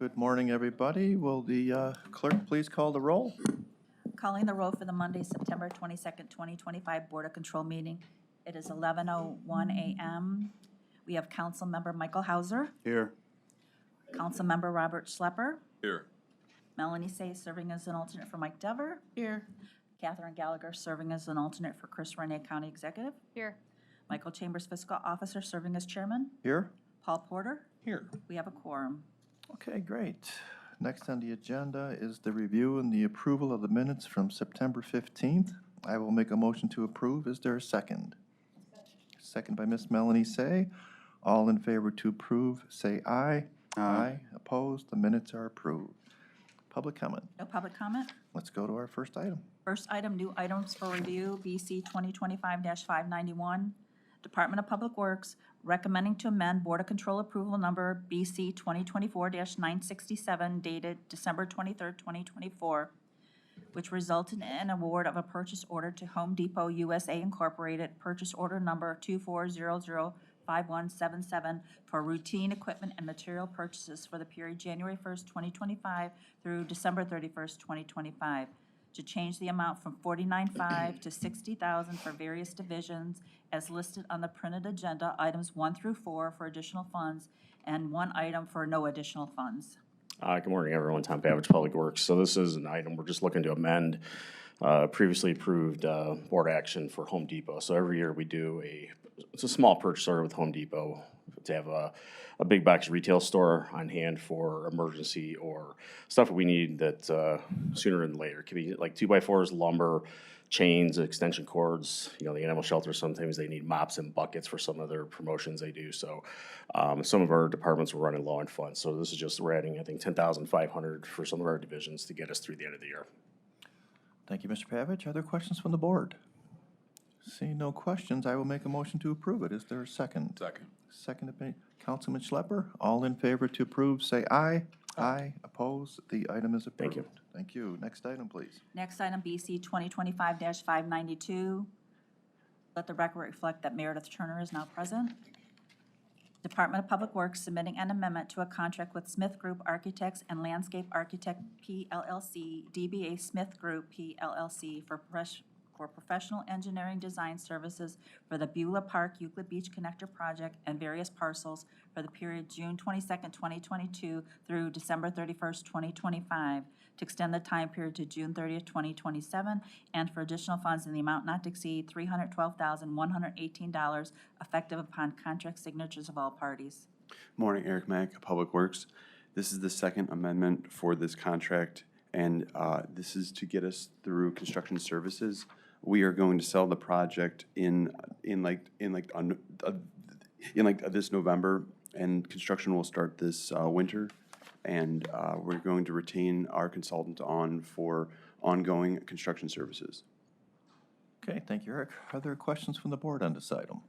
Good morning, everybody. Will the clerk please call the roll? Calling the roll for the Monday, September 22nd, 2025 Board of Control meeting. It is 11:01 a.m. We have Councilmember Michael Hauser, Here. Councilmember Robert Schlepper, Here. Melanie Say serving as an alternate for Mike Dever. Here. Catherine Gallagher serving as an alternate for Chris Rene, County Executive. Here. Michael Chambers, Fiscal Officer, serving as chairman. Here? Paul Porter. Here. We have a quorum. Okay, great. Next on the agenda is the review and the approval of the minutes from September 15th. I will make a motion to approve. Is there a second? Second by Miss Melanie Say. All in favor to approve, say aye. Aye. Opposed? The minutes are approved. Public comment. No public comment. Let's go to our first item. First item, new items for review, BC 2025-591. Department of Public Works recommending to amend Board of Control approval number BC 2024-967 dated December 23rd, 2024, which resulted in an award of a purchase order to Home Depot USA Incorporated, purchase order number 24005177 for routine equipment and material purchases for the period January 1st, 2025 through December 31st, 2025. To change the amount from $49,500 to $60,000 for various divisions as listed on the printed agenda, items 1 through 4 for additional funds, and one item for no additional funds. Good morning, everyone. Tom Pavich, Public Works. So this is an item we're just looking to amend previously approved board action for Home Depot. So every year we do it's a small purchase order with Home Depot to have a big box retail store on hand for emergency or stuff that we need that sooner than later. It could be like 2x4s, lumber, chains, extension cords. You know, the animal shelter, sometimes they need mops and buckets for some of their promotions they do. So some of our departments were running low on funds. So this is just, we're adding, I think, $10,500 for some of our divisions to get us through the end of the year. Thank you, Mr. Pavich. Are there questions from the board? Seeing no questions, I will make a motion to approve it. Is there a second? Second. Seconded by Councilman Schlepper. All in favor to approve, say aye. Aye. Opposed? The item is approved. Thank you. Thank you. Next item, please. Next item, BC 2025-592. Let the record reflect that Meredith Turner is now present. Department of Public Works submitting an amendment to a contract with Smith Group Architects and Landscape Architect PLLC, DBA Smith Group PLLC for professional engineering design services for the Beulah Park Euclid Beach Connector Project and various parcels for the period June 22nd, 2022 through December 31st, 2025, to extend the time period to June 30th, 2027, and for additional funds in the amount not to exceed $312,118, effective upon contract signatures of all parties. Morning, Eric Mack, Public Works. This is the second amendment for this contract, and this is to get us through construction services. We are going to sell the project in this November, and construction will start this winter. And we're going to retain our consultant on for ongoing construction services. Okay, thank you, Eric. Are there questions from the board on this item?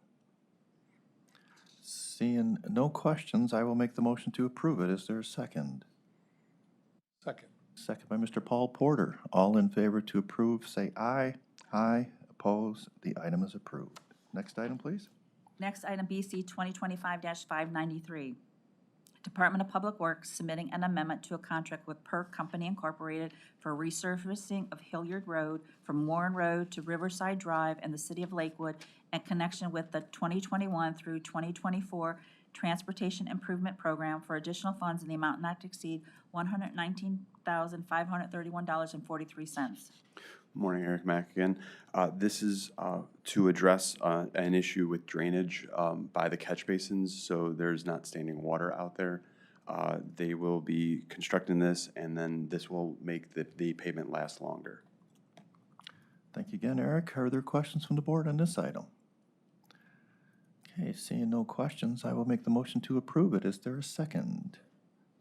Seeing no questions, I will make the motion to approve it. Is there a second? Second. Second by Mr. Paul Porter. All in favor to approve, say aye. Aye. Opposed? The item is approved. Next item, please. Next item, BC 2025-593. Department of Public Works submitting an amendment to a contract with Perk Company Incorporated for resurfacing of Hilliard Road from Warren Road to Riverside Drive in the city of Lakewood in connection with the 2021 through 2024 Transportation Improvement Program for additional funds in the amount not to exceed $119,531.43. Morning, Eric Mack again. This is to address an issue with drainage by the catch basins, so there's not standing water out there. They will be constructing this, and then this will make the pavement last longer. Thank you again, Eric. Are there questions from the board on this item? Okay, seeing no questions, I will make the motion to approve it. Is there a second?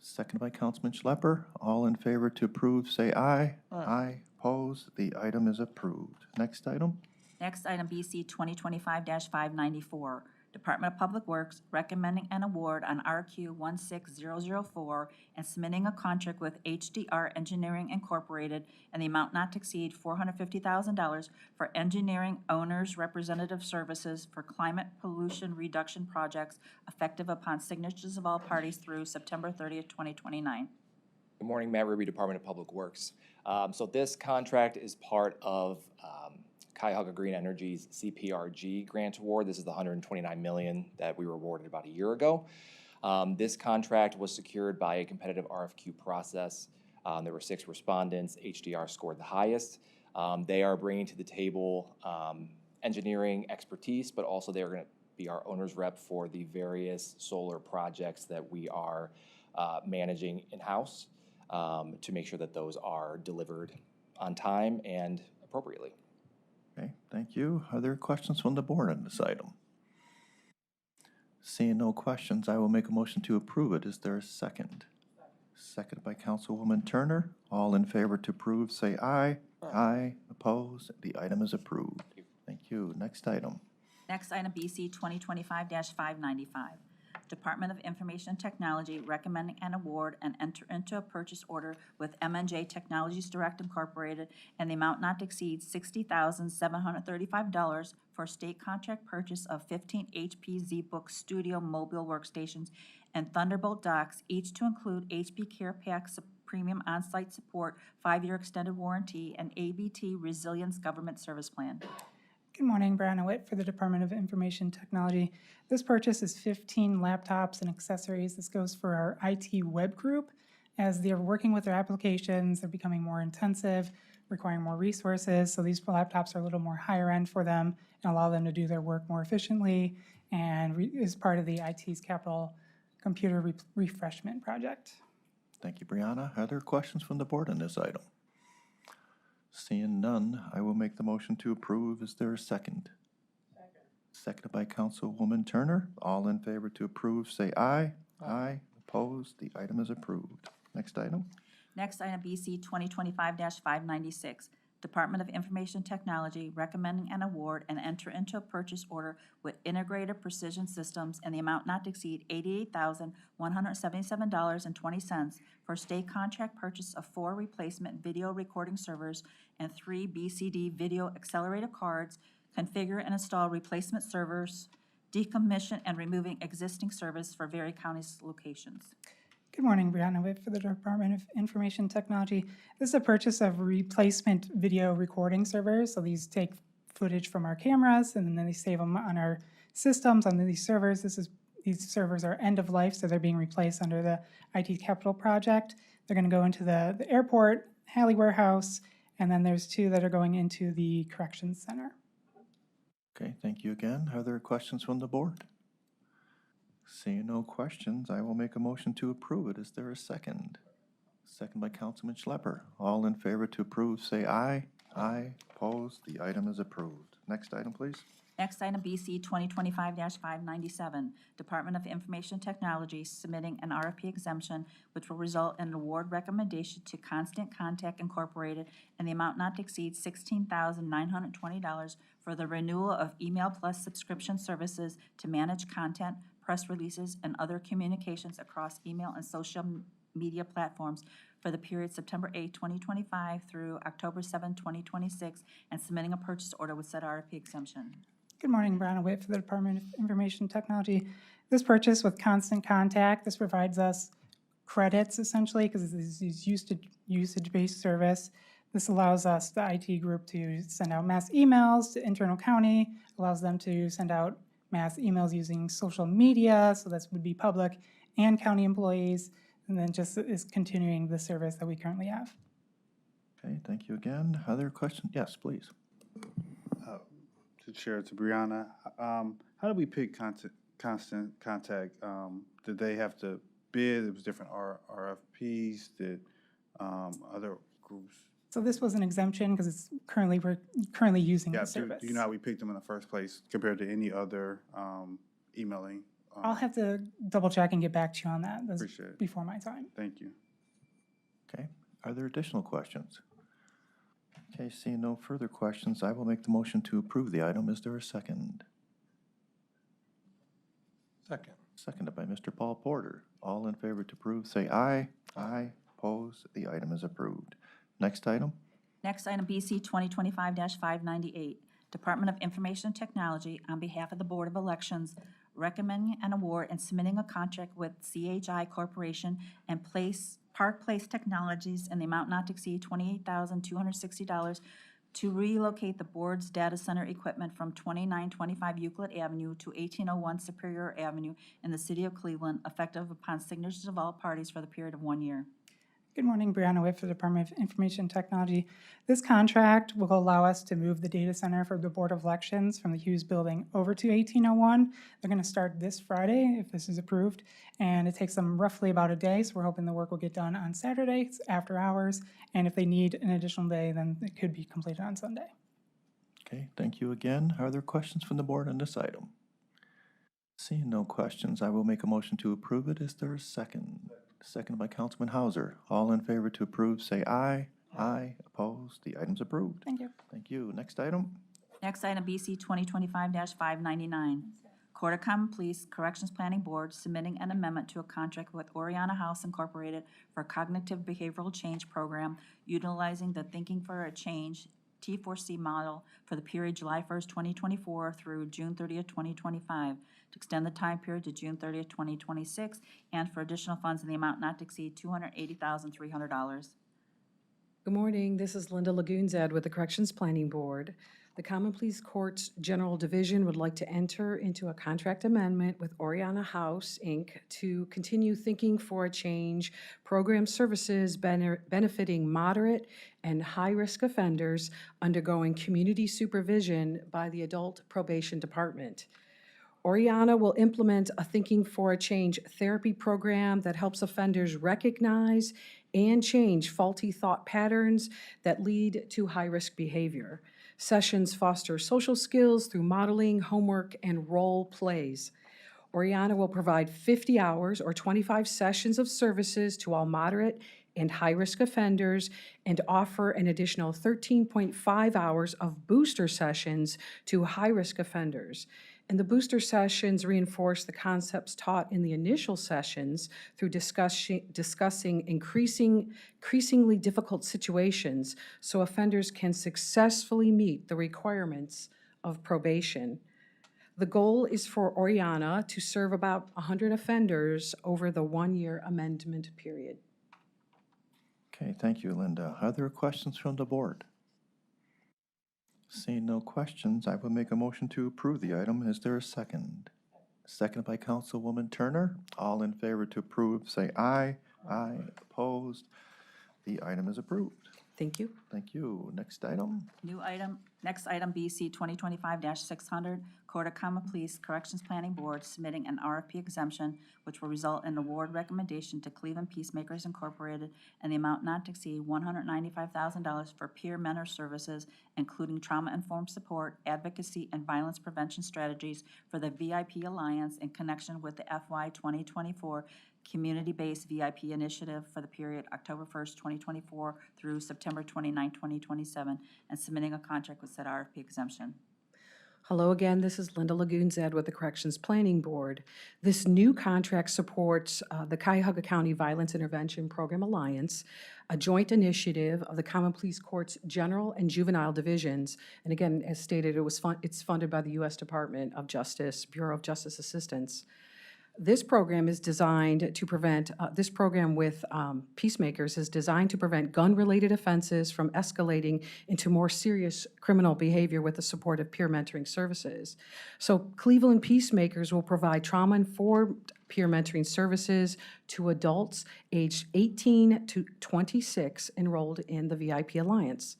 Second by Councilman Schlepper. All in favor to approve, say aye. Aye. Opposed? The item is approved. Next item? Next item, BC 2025-594. Department of Public Works recommending an award on RQ 16004 and submitting a contract with HDR Engineering Incorporated in the amount not to exceed $450,000 for engineering owners' representative services for climate pollution reduction projects effective upon signatures of all parties through September 30th, 2029. Good morning, Matt Ruby, Department of Public Works. So this contract is part of Cuyahoga Green Energy's CPRG grant award. This is the $129 million that we were awarded about a year ago. This contract was secured by a competitive RFQ process. There were 6 respondents. HDR scored the highest. They are bringing to the table engineering expertise, but also they are going to be our owner's rep for the various solar projects that we are managing in-house to make sure that those are delivered on time and appropriately. Okay, thank you. Are there questions from the board on this item? Seeing no questions, I will make a motion to approve it. Is there a second? Seconded by Councilwoman Turner. All in favor to approve, say aye. Aye. Opposed? The item is approved. Thank you. Next item. Next item, BC 2025-595. Department of Information Technology recommending an award and enter into a purchase order with M&J Technologies Direct Incorporated in the amount not to exceed $60,735 for state contract purchase of 15 HP ZBook Studio mobile workstations and Thunderbolt docks, each to include HP Care Pack premium on-site support, 5-year extended warranty, and ABT Resilience Government Service Plan. Good morning, Brianna Witt for the Department of Information Technology. This purchase is 15 laptops and accessories. This goes for our IT web group. As they're working with their applications, they're becoming more intensive, requiring more resources. So these laptops are a little more higher end for them and allow them to do their work more efficiently and is part of the IT's capital computer refreshment project. Thank you, Brianna. Are there questions from the board on this item? Seeing none, I will make the motion to approve. Is there a second? Seconded by Councilwoman Turner. All in favor to approve, say aye. Aye. Opposed? The item is approved. Next item. Next item, BC 2025-596. Department of Information Technology recommending an award and enter into a purchase order with Integrated Precision Systems in the amount not to exceed $88,177.20 for state contract purchase of 4 replacement video recording servers and 3 BCD video accelerator cards, configure and install replacement servers, decommission and removing existing servers for various counties' locations. Good morning, Brianna Witt for the Department of Information Technology. This is a purchase of replacement video recording servers. So these take footage from our cameras and then they save them on our systems, on these servers. These servers are end of life, so they're being replaced under the IT capital project. They're going to go into the airport, Halley Warehouse, and then there's 2 that are going into the corrections center. Okay, thank you again. Are there questions from the board? Seeing no questions, I will make a motion to approve it. Is there a second? Second by Councilman Schlepper. All in favor to approve, say aye. Aye. Opposed? The item is approved. Next item, please. Next item, BC 2025-597, Department of Information Technology submitting an RFP exemption which will result in an award recommendation to Constant Contact Incorporated in the amount not to exceed $16,920 for the renewal of Email Plus subscription services to manage content, press releases, and other communications across email and social media platforms for the period September 8, 2025 through October 7, 2026, and submitting a purchase order with said RFP exemption. Good morning, Brianna Witt for the Department of Information Technology. This purchase with Constant Contact, this provides us credits essentially because this is usage-based service. This allows us, the IT group, to send out mass emails to internal county, allows them to send out mass emails using social media, so this would be public and county employees, and then just is continuing the service that we currently have. Okay, thank you again. Other questions? Yes, please. To Chair, to Brianna, how do we pick Constant Contact? Did they have to bid? It was different RFPs. Did other groups? So this was an exemption because we're currently using the service. Do you know how we picked them in the first place compared to any other emailing? I'll have to double check and get back to you on that. That's Appreciate it. before my time. Thank you. Okay, are there additional questions? Okay, seeing no further questions, I will make the motion to approve the item. Is there a second? Second. Seconded by Mr. Paul Porter. All in favor to approve, say aye. Aye. Opposed? The item is approved. Next item? Next item, BC 2025-598, Department of Information Technology, on behalf of the Board of Elections, recommending an award and submitting a contract with CHI Corporation and Park Place Technologies in the amount not to exceed $28,260 to relocate the board's data center equipment from 2925 Euclid Avenue to 1801 Superior Avenue in the city of Cleveland, effective upon signatures of all parties for the period of 1 year. Good morning, Brianna Whit for the Department of Information Technology. This contract will allow us to move the data center for the Board of Elections from the Hughes Building over to 1801. They're going to start this Friday, if this is approved, and it takes them roughly about a day, so we're hoping the work will get done on Saturday after hours, and if they need an additional day, then it could be completed on Sunday. Okay, thank you again. Are there questions from the board on this item? Seeing no questions, I will make a motion to approve it. Is there a second? Seconded by Councilman Hauser. All in favor to approve, say aye. Aye. Opposed? The item's approved. Thank you. Thank you. Next item? Next item, BC 2025-599, Court of Common Pleas Corrections Planning Board submitting an amendment to a contract with Oriana House Incorporated for Cognitive Behavioral Change Program utilizing the Thinking for a Change T4C model for the period July 1st, 2024 through June 30th, 2025, to extend the time period to June 30th, 2026, and for additional funds in the amount not to exceed $280,300. Good morning, this is Linda Lagoonzad with the Corrections Planning Board. The Common Pleas Courts General Division would like to enter into a contract amendment with Oriana House, Inc. to continue Thinking for a Change program services benefiting moderate and high-risk offenders undergoing community supervision by the Adult Probation Department. Oriana will implement a Thinking for a Change therapy program that helps offenders recognize and change faulty thought patterns that lead to high-risk behavior. Sessions foster social skills through modeling, homework, and role plays. Oriana will provide 50 hours or 25 sessions of services to all moderate and high-risk offenders and offer an additional 13.5 hours of booster sessions to high-risk offenders. And the booster sessions reinforce the concepts taught in the initial sessions through discussing increasingly difficult situations so offenders can successfully meet the requirements of probation. The goal is for Oriana to serve about 100 offenders over the 1-year amendment period. Okay, thank you, Linda. Are there questions from the board? Seeing no questions, I will make a motion to approve the item. Is there a second? Seconded by Councilwoman Turner. All in favor to approve, say aye. Aye. Opposed? The item is approved. Thank you. Thank you. Next item? Next item, BC 2025-600, Court of Common Pleas Corrections Planning Board submitting an RFP exemption which will result in award recommendation to Cleveland Peacemakers Incorporated and the amount not to exceed $195,000 for peer mentor services, including trauma-informed support, advocacy, and violence prevention strategies for the VIP Alliance in connection with the FY 2024 Community-Based VIP Initiative for the period October 1st, 2024 through September 29, 2027, and submitting a contract with said RFP exemption. Hello again, this is Linda Lagoonzad with the Corrections Planning Board. This new contract supports the Cuyahoga County Violence Intervention Program Alliance, a joint initiative of the Common Pleas Courts General and Juvenile Divisions. And again, as stated, it's funded by the U.S. Department of Justice, Bureau of Justice Assistance. This program is designed to prevent, this program with peacemakers is designed to prevent gun-related offenses from escalating into more serious criminal behavior with the support of peer mentoring services. So Cleveland Peacemakers will provide trauma-informed peer mentoring services to adults aged 18 to 26 enrolled in the VIP Alliance.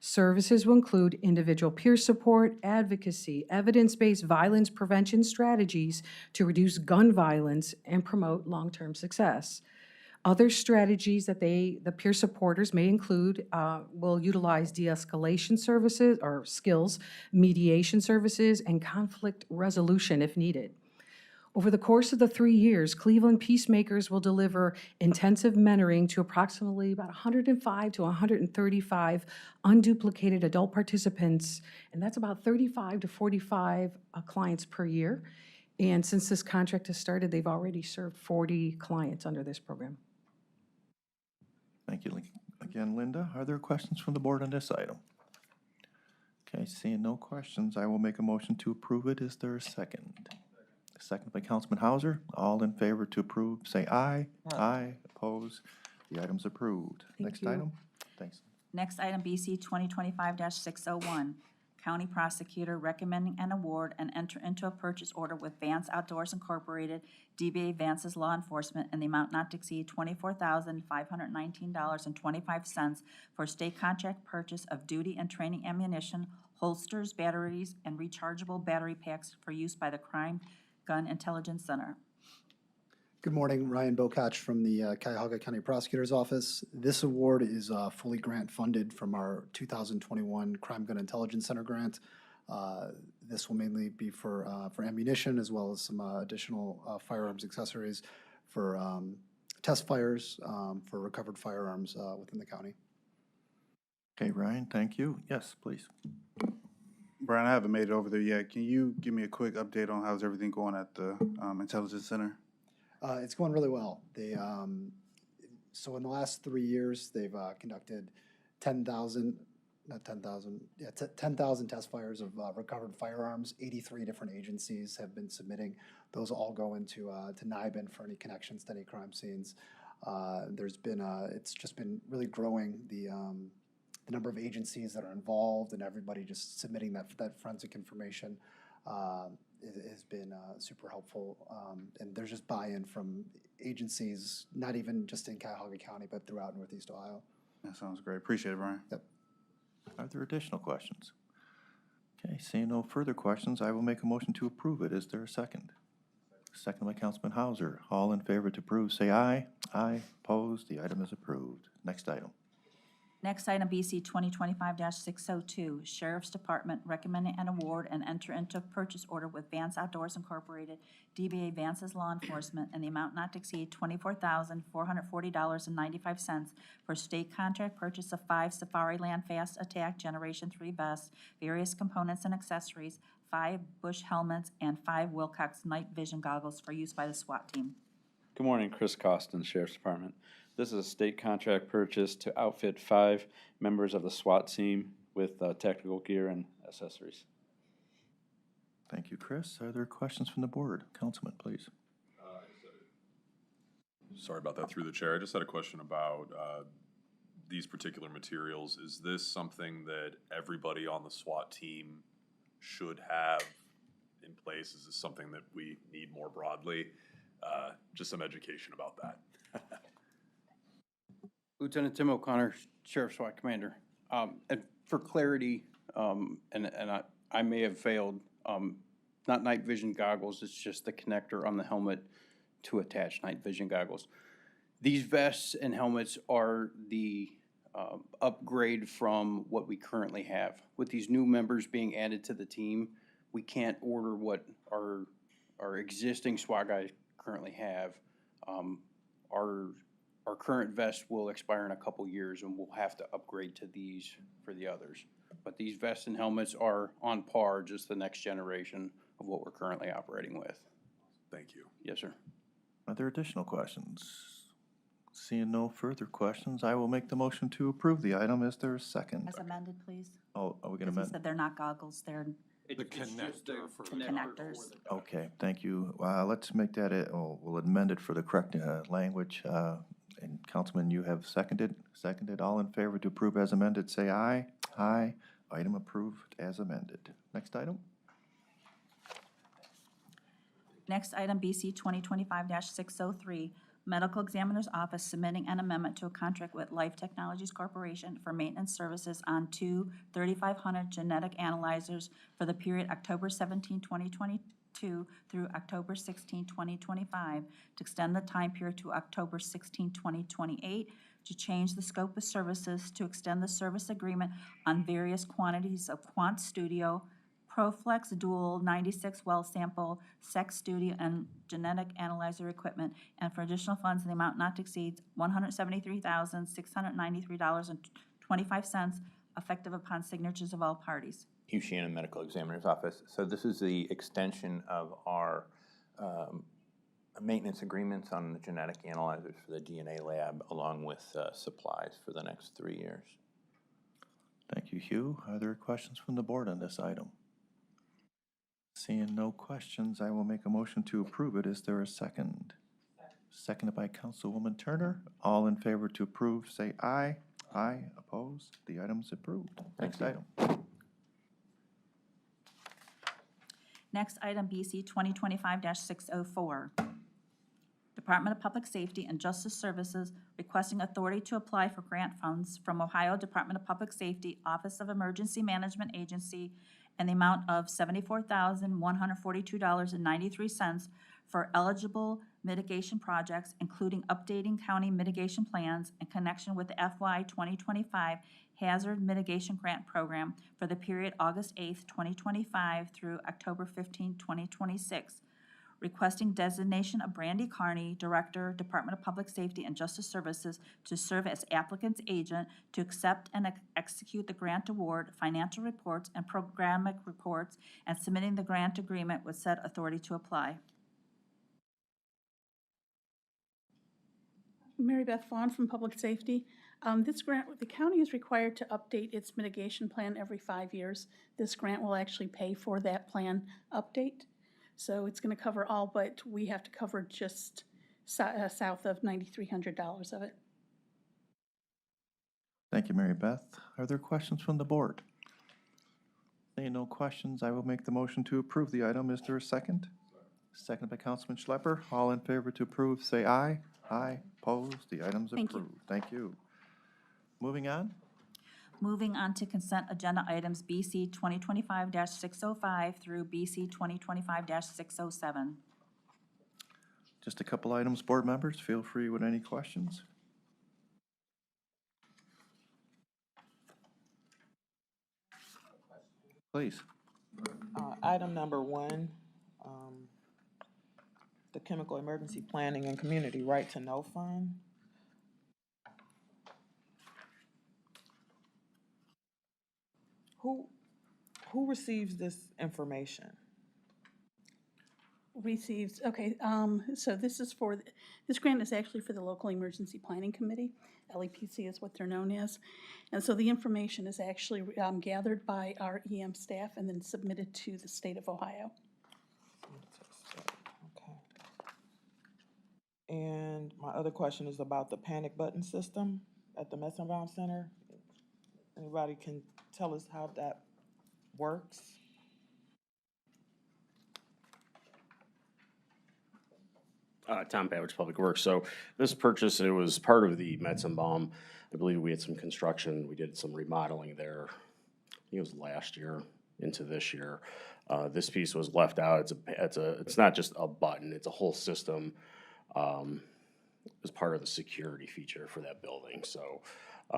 Services will include individual peer support, advocacy, evidence-based violence prevention strategies to reduce gun violence and promote long-term success. Other strategies that the peer supporters may include will utilize de-escalation services or skills, mediation services, and conflict resolution if needed. Over the course of the 3 years, Cleveland Peacemakers will deliver intensive mentoring to approximately about 105 to 135 unduplicated adult participants, and that's about 35 to 45 clients per year. And since this contract has started, they've already served 40 clients under this program. Thank you again, Linda. Are there questions from the board on this item? Okay, seeing no questions, I will make a motion to approve it. Is there a second? Second by Councilman Hauser. All in favor to approve, say aye. Aye. Opposed? The item's approved. Thank Next you. item? Thanks. Next item, BC 2025-601, County Prosecutor recommending an award and enter into a purchase order with Vance Outdoors Incorporated, DBA Vance's Law Enforcement, in the amount not to exceed $24,519.25 for state contract purchase of duty and training ammunition, holsters, batteries, and rechargeable battery packs for use by the Crime Gun Intelligence Center. Good morning, Ryan Bokach from the Cuyahoga County Prosecutor's Office. This award is fully grant funded from our 2021 Crime Gun Intelligence Center grant. This will mainly be for ammunition as well as some additional firearms accessories for test fires for recovered firearms within the county. Okay, Ryan, thank you. Yes, please. Brian, I haven't made it over there yet. Can you give me a quick update on how's everything going at the Intelligence Center? It's going really well. They so in the last 3 years, they've conducted 10,000 test fires of recovered firearms. 83 different agencies have been submitting. Those all go into to NIBIN for any connections to any crime scenes. There's been it's just been really growing the number of agencies that are involved and everybody just submitting that forensic information. Has been super helpful, and there's just buy-in from agencies, not even just in Cuyahoga County, but throughout Northeast Ohio. That sounds great. Appreciate it, Brian. Yep. Are there additional questions? Okay, seeing no further questions, I will make a motion to approve it. Is there a second? Second by Councilman Hauser. All in favor to approve, say aye. Aye. Opposed? The item is approved. Next item. Next item, BC 2025-602, Sheriff's Department recommending an award and enter into a purchase order with Vance Outdoors Incorporated, DBA Vance's Law Enforcement, in the amount not to exceed $24,440.95 for state contract purchase of 5 Safariland Fast Attack Generation 3 vests, various components and accessories, 5 Bush helmets, and 5 Wilcox night vision goggles for use by the SWAT team. Good morning, Chris Costin, Sheriff's Department. This is a state contract purchase to outfit 5 members of the SWAT team with technical gear and accessories. Thank you, Chris. Are there questions from the board? Councilman, please. Sorry about that, through the chair. I just had a question about these particular materials. Is this something that everybody on the SWAT team should have in place? Is this something that we need more broadly? Just some education about that. Lieutenant Tim O'Connor, Sheriff's SWAT Commander. And for clarity, and I may have failed, not night vision goggles, it's just the connector on the helmet to attach night vision goggles. These vests and helmets are the upgrade from what we currently have. With these new members being added to the team, we can't order what our existing SWAT guys currently have. Our current vest will expire in a couple years and we'll have to upgrade to these for the others. But these vests and helmets are on par, just the next generation of what we're currently operating with. Thank you. Yes, sir. Are there additional questions? Seeing no further questions, I will make the motion to approve the item. Is there a second? As amended, please. Oh, are we going to Because he amend? said they're not goggles, they're The connector for connectors. Okay, thank you. Let's make that it, we'll amend it for the correct language. And Councilman, you have seconded. All in favor to approve as amended, say aye. Aye. Item approved as amended. Next item? Next item, BC 2025-603, Medical Examiner's Office submitting an amendment to a contract with Life Technologies Corporation for maintenance services on 2 3500 genetic analyzers for the period October 17, 2022 through October 16, 2025, to extend the time period to October 16, 2028, to change the scope of services, to extend the service agreement on various quantities of Quant Studio, Proflex Dual 96 well sample, Sex Studio, and genetic analyzer equipment, and for additional funds in the amount not to exceed $173,693.25, effective upon signatures of all parties. Hugh Shannon, Medical Examiner's Office. So this is the extension of our maintenance agreements on the genetic analyzers for the DNA lab, along with supplies for the next 3 years. Thank you, Hugh. Are there questions from the board on this item? Seeing no questions, I will make a motion to approve it. Is there a second? Seconded by Councilwoman Turner. All in favor to approve, say aye. Aye. Opposed? The item is approved. Next item. Next item, BC 2025-604. Department of Public Safety and Justice Services requesting authority to apply for grant funds from Ohio Department of Public Safety, Office of Emergency Management Agency, and the amount of $74,142.93 for eligible mitigation projects, including updating county mitigation plans in connection with the FY 2025 Hazard Mitigation Grant Program for the period August 8th, 2025 through October 15th, 2026. Requesting designation of Brandy Carney, Director, Department of Public Safety and Justice Services, to serve as applicant's agent to accept and execute the grant award, financial reports, and programmatic reports, and submitting the grant agreement with said authority to apply. Mary Beth Vaughn from Public Safety. This grant, the county is required to update its mitigation plan every 5 years. This grant will actually pay for that plan update. So it's going to cover all, but we have to cover just south of $9,300 of it. Thank you, Mary Beth. Are there questions from the board? Seeing no questions, I will make the motion to approve the item. Is there a second? Second by Councilman Schlepper. All in favor to approve, say aye. Aye. Opposed? The item's Thank you. approved. Thank you. Moving on. Moving on to consent agenda items BC 2025-605 through BC 2025-607. Just a couple items, board members. Feel free with any questions. Please. Item number 1, the Chemical Emergency Planning and Community Right to Know Fund. Who receives this information? Receives, okay, so this is for, this grant is actually for the Local Emergency Planning Committee. LEPC is what they're known as. And so the information is actually gathered by our EM staff and then submitted to the state of Ohio. Okay. And my other question is about the panic button system at the Metzenbaum Center. Anybody can tell us how that works? Tom Pavich, Public Works. So this purchase, it was part of the Metzenbaum. I believe we had some construction, we did some remodeling there. I think it was last year into this year. This piece was left out. It's not just a button, it's a whole system. As part of the security feature for that building. So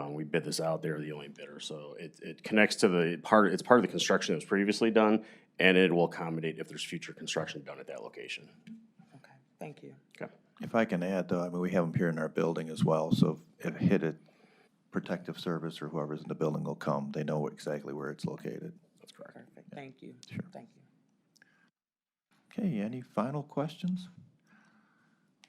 we bid this out, they're the only bidder. So it connects to the part, it's part of the construction that was previously done, and it will accommodate if there's future construction done at that location. Okay, thank you. Okay. If I can add, though, I mean, we have them here in our building as well, so if hit it, protective service or whoever's in the building will come. They know exactly where it's located. That's correct. Perfect, thank you. Sure. Thank you. Okay, any final questions?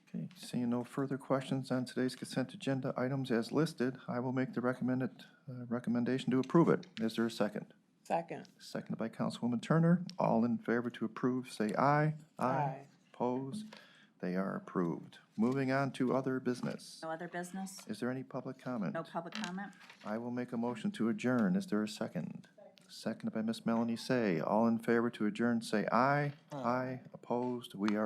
Okay, seeing no further questions on today's consent agenda items as listed, I will make the recommendation to approve it. Is there a second? Second. Seconded by Councilwoman Turner. All in favor to approve, say aye. Aye. Opposed? They are approved. Moving on to other business. No other business? Is there any public comment? No public comment? I will make a motion to adjourn. Is there a second? Seconded by Miss Melanie Say. All in favor to adjourn, say aye. Aye. Opposed? We are